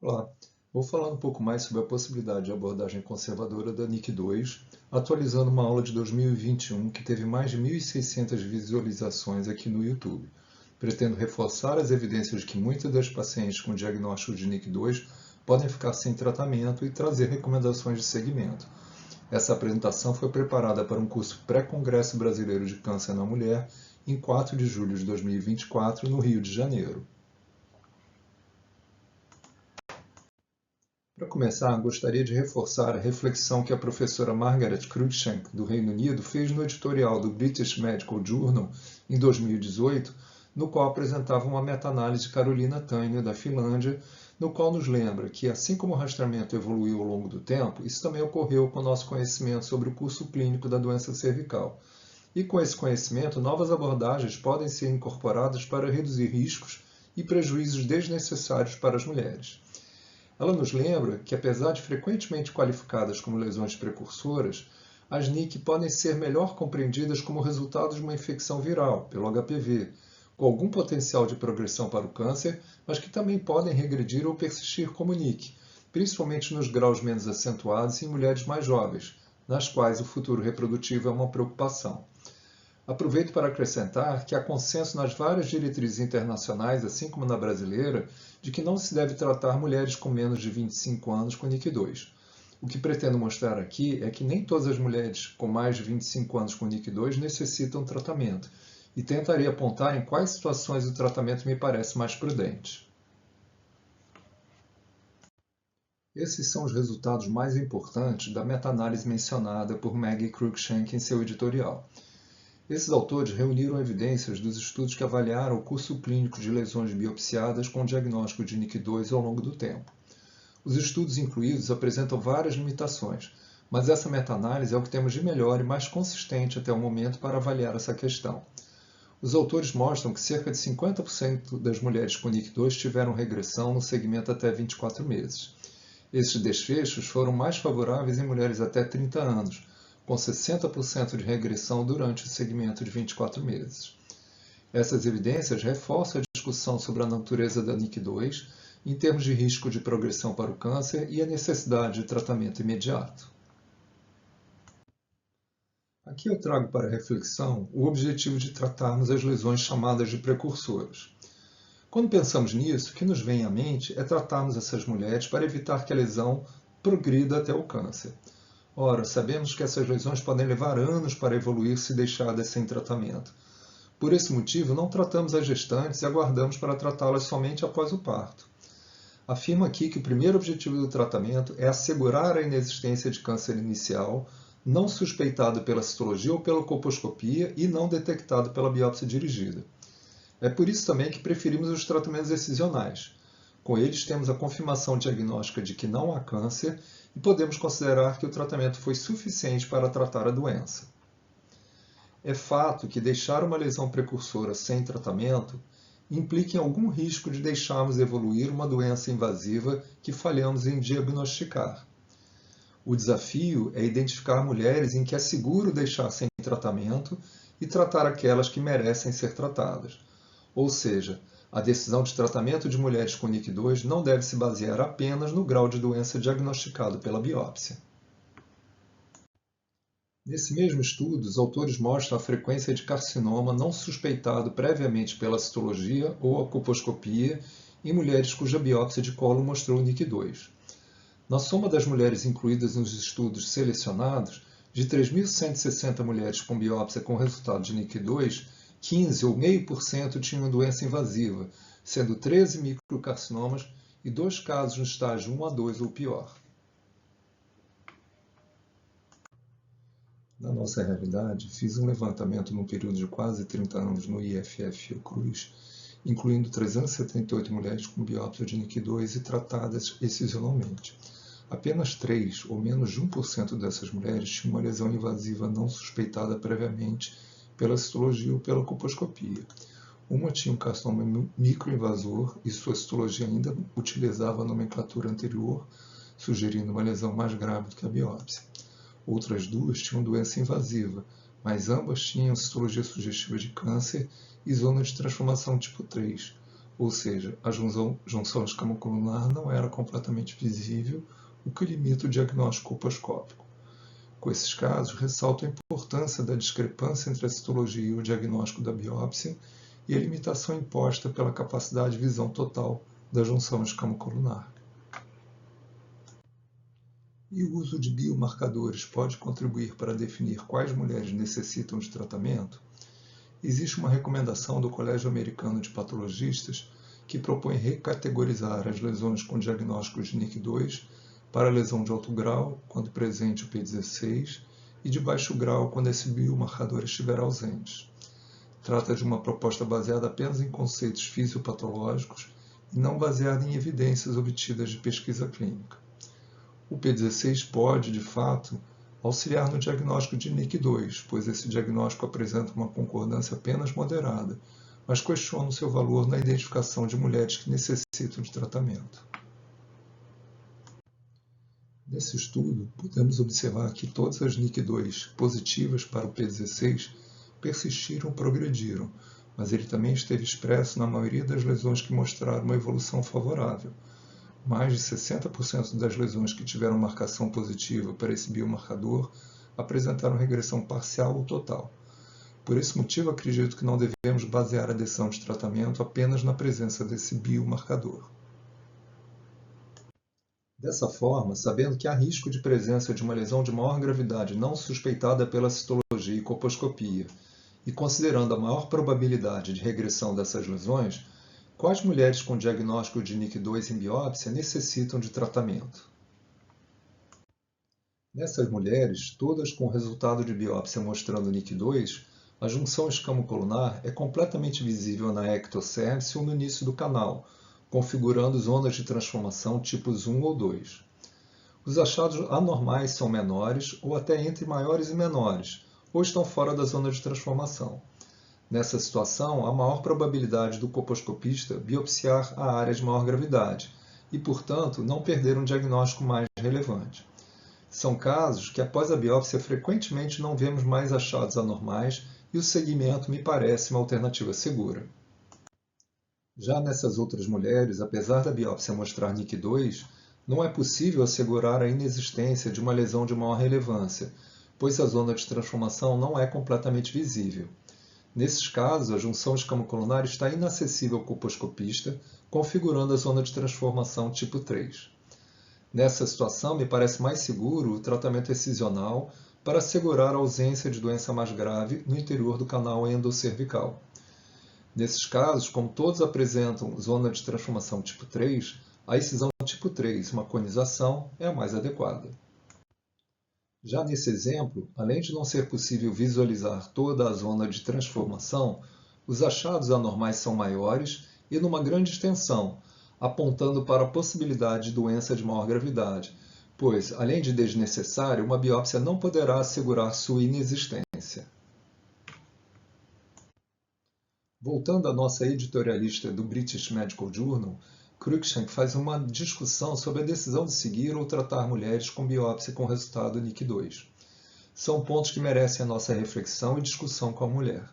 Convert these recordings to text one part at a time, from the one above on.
Olá, vou falar um pouco mais sobre a possibilidade de abordagem conservadora da NIC2, atualizando uma aula de 2021 que teve mais de 1.600 visualizações aqui no YouTube. Pretendo reforçar as evidências de que muitas das pacientes com diagnóstico de NIC2 podem ficar sem tratamento e trazer recomendações de segmento. Essa apresentação foi preparada para um curso pré-congresso brasileiro de câncer na mulher em 4 de julho de 2024, no Rio de Janeiro. Para começar, gostaria de reforçar a reflexão que a professora Margaret Cruikshank, do Reino Unido, fez no editorial do British Medical Journal em 2018, no qual apresentava uma meta-análise de Carolina Tainio, da Finlândia, no qual nos lembra que, assim como o rastreamento evoluiu ao longo do tempo, isso também ocorreu com o nosso conhecimento sobre o curso clínico da doença cervical. E com esse conhecimento, novas abordagens podem ser incorporadas para reduzir riscos e prejuízos desnecessários para as mulheres. Ela nos lembra que, apesar de frequentemente qualificadas como lesões precursoras, as NIC podem ser melhor compreendidas como resultado de uma infecção viral, pelo HPV, com algum potencial de progressão para o câncer, mas que também podem regredir ou persistir como NIC, principalmente nos graus menos acentuados em mulheres mais jovens, nas quais o futuro reprodutivo é uma preocupação. Aproveito para acrescentar que há consenso nas várias diretrizes internacionais, assim como na brasileira, de que não se deve tratar mulheres com menos de 25 anos com NIC2. O que pretendo mostrar aqui é que nem todas as mulheres com mais de 25 anos com NIC2 necessitam tratamento, e tentarei apontar em quais situações o tratamento me parece mais prudente. Esses são os resultados mais importantes da meta-análise mencionada por Maggie Cruikshank em seu editorial. Esses autores reuniram evidências dos estudos que avaliaram o curso clínico de lesões biopsiadas com diagnóstico de NIC2 ao longo do tempo. Os estudos incluídos apresentam várias limitações, mas essa meta-análise é o que temos de melhor e mais consistente até o momento para avaliar essa questão. Os autores mostram que cerca de 50% das mulheres com NIC2 tiveram regressão no segmento até 24 meses. Esses desfechos foram mais favoráveis em mulheres até 30 anos, com 60% de regressão durante o segmento de 24 meses. Essas evidências reforçam a discussão sobre a natureza da NIC2 em termos de risco de progressão para o câncer e a necessidade de tratamento imediato. Aqui eu trago para reflexão o objetivo de tratarmos as lesões chamadas de precursoras. Quando pensamos nisso, o que nos vem à mente é tratarmos essas mulheres para evitar que a lesão progrida até o câncer. Ora, sabemos que essas lesões podem levar anos para evoluir se deixadas sem tratamento. Por esse motivo, não tratamos as gestantes e aguardamos para tratá-las somente após o parto. Afirmo aqui que o primeiro objetivo do tratamento é assegurar a inexistência de câncer inicial, não suspeitado pela citologia ou pela colposcopia e não detectado pela biópsia dirigida. É por isso também que preferimos os tratamentos excisionais. Com eles, temos a confirmação diagnóstica de que não há câncer e podemos considerar que o tratamento foi suficiente para tratar a doença. É fato que deixar uma lesão precursora sem tratamento implica em algum risco de deixarmos evoluir uma doença invasiva que falhamos em diagnosticar. O desafio é identificar mulheres em que é seguro deixar sem tratamento e tratar aquelas que merecem ser tratadas. Ou seja, a decisão de tratamento de mulheres com NIC2 não deve se basear apenas no grau de doença diagnosticado pela biópsia. Nesse mesmo estudo, os autores mostram a frequência de carcinoma não suspeitado previamente pela citologia ou a colposcopia em mulheres cuja biópsia de colo mostrou NIC2. Na soma das mulheres incluídas nos estudos selecionados, de 3.160 mulheres com biópsia com resultado de NIC2, 15 ou 0,5% tinham doença invasiva, sendo 13 microcarcinomas e 2 casos no estágio 1 a 2 ou pior. Na nossa realidade, fiz um levantamento num período de quase 30 anos no IFF Fiocruz, incluindo 378 mulheres com biópsia de NIC2 e tratadas excisionalmente. Apenas 3, ou menos de 1% dessas mulheres, tinham uma lesão invasiva não suspeitada previamente pela citologia ou pela colposcopia. Uma tinha um carcinoma microinvasor e sua citologia ainda utilizava a nomenclatura anterior, sugerindo uma lesão mais grave do que a biópsia. Outras 2 tinham doença invasiva, mas ambas tinham citologia sugestiva de câncer e zona de transformação tipo 3, ou seja, a junção escamocolunar não era completamente visível, o que limita o diagnóstico colposcópico. Com esses casos, ressalto a importância da discrepância entre a citologia e o diagnóstico da biópsia e a limitação imposta pela capacidade de visão total da junção escamocolunar. E o uso de biomarcadores pode contribuir para definir quais mulheres necessitam de tratamento? Existe uma recomendação do Colégio Americano de Patologistas que propõe recategorizar as lesões com diagnósticos de NIC2 para lesão de alto grau, quando presente o P16, e de baixo grau, quando esse biomarcador estiver ausente. Trata de uma proposta baseada apenas em conceitos fisiopatológicos e não baseada em evidências obtidas de pesquisa clínica. O P16 pode, de fato, auxiliar no diagnóstico de NIC2, pois esse diagnóstico apresenta uma concordância apenas moderada, mas questiona o seu valor na identificação de mulheres que necessitam de tratamento. Nesse estudo, podemos observar que todas as NIC2 positivas para o P16 persistiram ou progrediram, mas ele também esteve expresso na maioria das lesões que mostraram uma evolução favorável. Mais de 60% das lesões que tiveram marcação positiva para esse biomarcador apresentaram regressão parcial ou total. Por esse motivo, acredito que não devemos basear a decisão de tratamento apenas na presença desse biomarcador. Dessa forma, sabendo que há risco de presença de uma lesão de maior gravidade não suspeitada pela citologia e colposcopia, e considerando a maior probabilidade de regressão dessas lesões, quais mulheres com diagnóstico de NIC2 em biópsia necessitam de tratamento? Nessas mulheres, todas com resultado de biópsia mostrando NIC2, a junção escamocolunar é completamente visível na ectocerce ou no início do canal, configurando zonas de transformação tipos 1 ou 2. Os achados anormais são menores ou até entre maiores e menores, ou estão fora da zona de transformação. Nessa situação, há maior probabilidade do colposcopista biopsiar a área de maior gravidade e, portanto, não perder um diagnóstico mais relevante. São casos que, após a biópsia, frequentemente não vemos mais achados anormais e o segmento me parece uma alternativa segura. Já nessas outras mulheres, apesar da biópsia mostrar NIC2, não é possível assegurar a inexistência de uma lesão de maior relevância, pois a zona de transformação não é completamente visível. Nesses casos, a junção escamocolunar está inacessível ao colposcopista, configurando a zona de transformação tipo 3. Nessa situação, me parece mais seguro o tratamento excisional para assegurar a ausência de doença mais grave no interior do canal endocervical. Nesses casos, como todos apresentam zona de transformação tipo 3, a excisão tipo 3, uma conização, é a mais adequada. Já nesse exemplo, além de não ser possível visualizar toda a zona de transformação, os achados anormais são maiores e numa grande extensão, apontando para a possibilidade de doença de maior gravidade, pois, além de desnecessária, uma biópsia não poderá assegurar sua inexistência. Voltando à nossa editorialista do British Medical Journal, Cruikshank faz uma discussão sobre a decisão de seguir ou tratar mulheres com biópsia com resultado NIC2. São pontos que merecem a nossa reflexão e discussão com a mulher.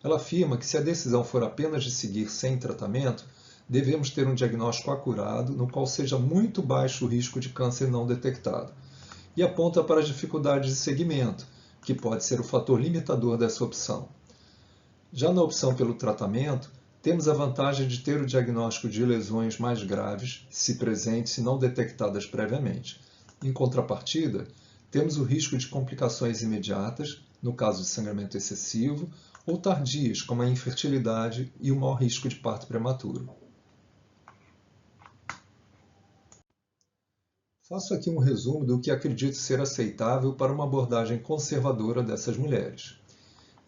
Ela afirma que se a decisão for apenas de seguir sem tratamento, devemos ter um diagnóstico acurado, no qual seja muito baixo o risco de câncer não detectado, e aponta para as dificuldades de segmento, que pode ser o fator limitador dessa opção. Já na opção pelo tratamento, temos a vantagem de ter o diagnóstico de lesões mais graves, se presentes e não detectadas previamente. Em contrapartida, temos o risco de complicações imediatas, no caso de sangramento excessivo, ou tardias, como a infertilidade e o maior risco de parto prematuro. Faço aqui um resumo do que acredito ser aceitável para uma abordagem conservadora dessas mulheres.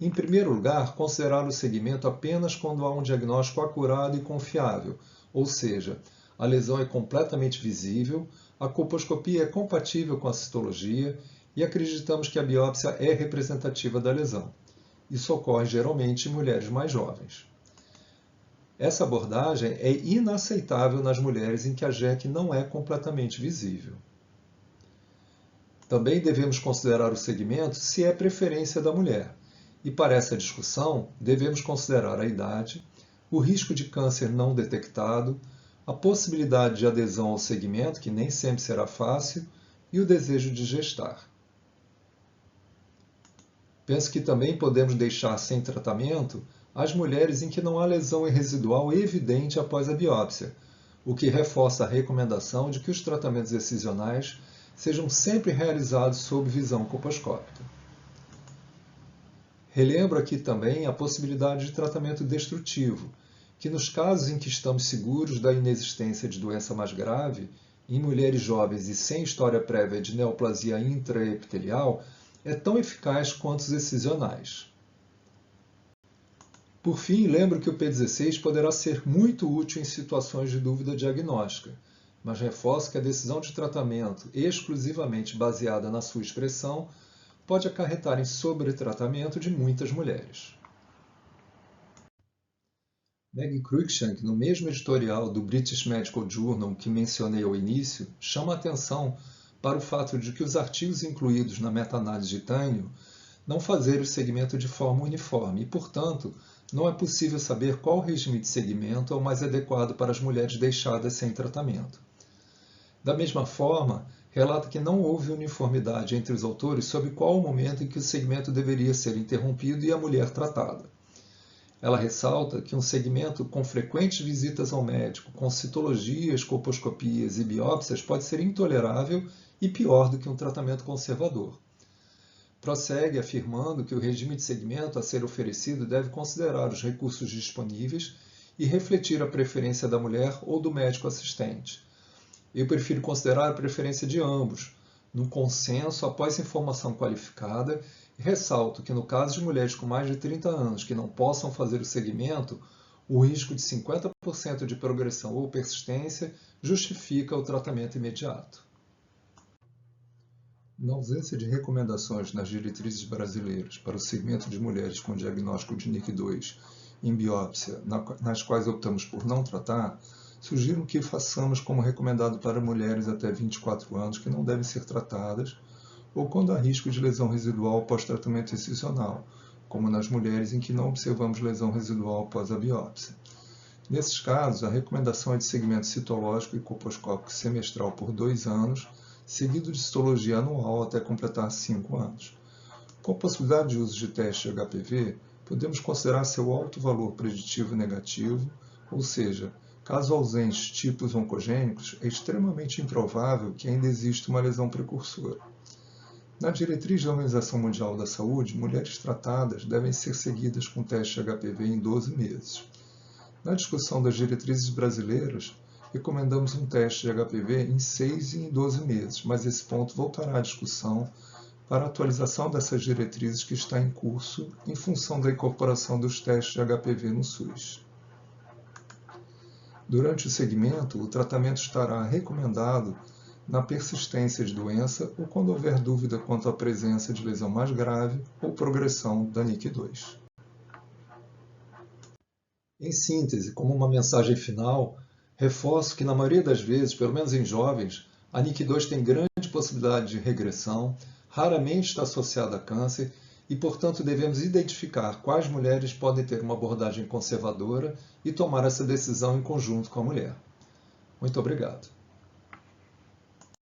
Em primeiro lugar, considerar o segmento apenas quando há um diagnóstico acurado e confiável, ou seja, a lesão é completamente visível, a colposcopia é compatível com a citologia e acreditamos que a biópsia é representativa da lesão. Isso ocorre geralmente em mulheres mais jovens. Essa abordagem é inaceitável nas mulheres em que a JEC não é completamente visível. Também devemos considerar o segmento se é preferência da mulher. E para essa discussão, devemos considerar a idade, o risco de câncer não detectado, a possibilidade de adesão ao segmento, que nem sempre será fácil, e o desejo de gestar. Penso que também podemos deixar sem tratamento as mulheres em que não há lesão residual evidente após a biópsia, o que reforça a recomendação de que os tratamentos excisionais sejam sempre realizados sob visão colposcópica. Relembro aqui também a possibilidade de tratamento destrutivo, que nos casos em que estamos seguros da inexistência de doença mais grave, em mulheres jovens e sem história prévia de neoplasia intraepitelial, é tão eficaz quanto os excisionais. Por fim, lembro que o P16 poderá ser muito útil em situações de dúvida diagnóstica, mas reforço que a decisão de tratamento exclusivamente baseada na sua expressão pode acarretar em sobretratamento de muitas mulheres. Meg Cruikshank, no mesmo editorial do British Medical Journal que mencionei ao início, chama a atenção para o fato de que os artigos incluídos na meta-análise de Tânio não fazerem o segmento de forma uniforme e, portanto, não é possível saber qual regime de segmento é o mais adequado para as mulheres deixadas sem tratamento. Da mesma forma, relata que não houve uniformidade entre os autores sobre qual o momento em que o segmento deveria ser interrompido e a mulher tratada. Ela ressalta que um segmento com frequentes visitas ao médico, com citologias, colposcopias e biópsias pode ser intolerável e pior do que um tratamento conservador. Prossegue afirmando que o regime de segmento a ser oferecido deve considerar os recursos disponíveis e refletir a preferência da mulher ou do médico assistente. Eu prefiro considerar a preferência de ambos, num consenso após informação qualificada, e ressalto que no caso de mulheres com mais de 30 anos que não possam fazer o segmento, o risco de 50% de progressão ou persistência justifica o tratamento imediato. Na ausência de recomendações nas diretrizes brasileiras para o segmento de mulheres com diagnóstico de NIC2 em biópsia, nas quais optamos por não tratar, sugiro que façamos como recomendado para mulheres até 24 anos que não devem ser tratadas ou quando há risco de lesão residual pós-tratamento excisional, como nas mulheres em que não observamos lesão residual após a biópsia. Nesses casos, a recomendação é de segmento citológico e colposcópico semestral por 2 anos, seguido de citologia anual até completar 5 anos. Com a possibilidade de uso de teste de HPV, podemos considerar seu alto valor preditivo negativo, ou seja, caso ausentes tipos oncogênicos, é extremamente improvável que ainda exista uma lesão precursora. Na diretriz da Organização Mundial da Saúde, mulheres tratadas devem ser seguidas com teste de HPV em 12 meses. Na discussão das diretrizes brasileiras, recomendamos um teste de HPV em 6 e em 12 meses, mas esse ponto voltará à discussão para a atualização dessas diretrizes que está em curso em função da incorporação dos testes de HPV no SUS. Durante o segmento, o tratamento estará recomendado na persistência de doença ou quando houver dúvida quanto à presença de lesão mais grave ou progressão da NIC2. Em síntese, como uma mensagem final, reforço que na maioria das vezes, pelo menos em jovens, a NIC2 tem grande possibilidade de regressão, raramente está associada a câncer e, portanto, devemos identificar quais mulheres podem ter uma abordagem conservadora e tomar essa decisão em conjunto com a mulher. Muito obrigado.